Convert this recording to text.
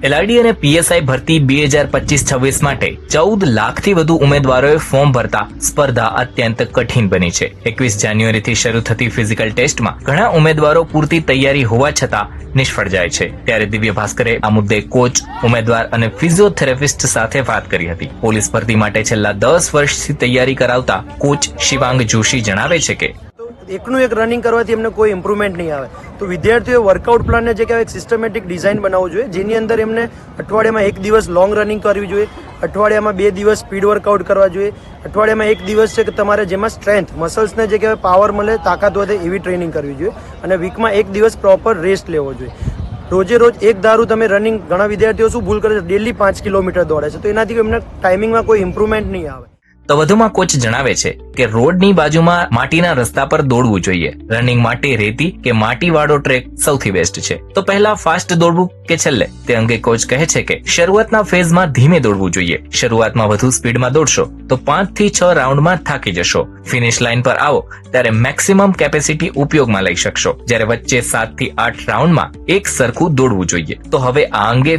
LRD અને PSI ભરતી 2025-26 માટે 14 લાખથી વધુ ઉમેદવારોએ ફોર્મ ભરતા સ્પર્ધા અત્યંત કઠિન બની છે. 21 જાન્યુઆરીથી શરૂ થતી ફિઝિકલ ટેસ્ટમાં ઘણા ઉમેદવારો પૂરતી તૈયારી હોવા છતાં નિષ્ફળ જાય છે. ત્યારે દિવ્ય ભાસ્કરે આ મુદ્દે કોચ, ઉમેદવાર અને ફિઝિયોથેરાપિસ્ટ સાથે વાત કરી હતી. પોલીસ ભરતી માટે છેલ્લા 10 વર્ષથી તૈયારી કરાવતા કોચ શિવાંગ જોશી જણાવે છે કે એકનું એક રનિંગ કરવાથી એમને કોઈ ઇમ્પ્રુવમેન્ટ નહીં આવે. તો વિદ્યાર્થીઓએ વર્કઆઉટ પ્લાનને જે કહેવાય એક સિસ્ટમેટિક ડિઝાઇન બનાવવું જોઈએ, જેની અંદર એમને અઠવાડિયામાં 1 દિવસ લોંગ રનિંગ કરવી જોઈએ, અઠવાડિયામાં 2 દિવસ સ્પીડ વર્કઆઉટ કરવા જોઈએ, અઠવાડિયામાં 1 દિવસ છે કે તમારે જેમાં સ્ટ્રેન્થ મસલ્સને જે કહેવાય પાવર મળે, તાકાત વધે એવી ટ્રેનિંગ કરવી જોઈએ, અને વીકમાં 1 દિવસ પ્રોપર રેસ્ટ લેવો જોઈએ. રોજે રોજ એક ધારું તમે રનિંગ, ઘણા વિદ્યાર્થીઓ શું ભૂલ કરે છે, ડેલી 5 કિલોમીટર દોડે છે, તો એનાથી એમને ટાઈમિંગમાં કોઈ ઇમ્પ્રુવમેન્ટ નહીં આવે. તો વધુમાં કોચ જણાવે છે કે રોડની બાજુમાં માટીના રસ્તા પર દોડવું જોઈએ. રનિંગ માટે રેતી કે માટીવાળો ટ્રેક સૌથી બેસ્ટ છે. તો પહેલા ફાસ્ટ દોડવું કે છેલ્લે, તે અંગે કોચ કહે છે કે શરૂઆતના ફેઝમાં ધીમે દોડવું જોઈએ. શરૂઆતમાં વધુ સ્પીડમાં દોડશો તો 5 થી 6 રાઉન્ડમાં થાકી જશો. ફિનિશ લાઇન પર આવો ત્યારે મેક્સિમમ કેપેસિટી ઉપયોગમાં લઈ શકશો. જ્યારે વચ્ચે 7 થી 8 રાઉન્ડમાં એક સરખું દોડવું જોઈએ. તો હવે આ અંગે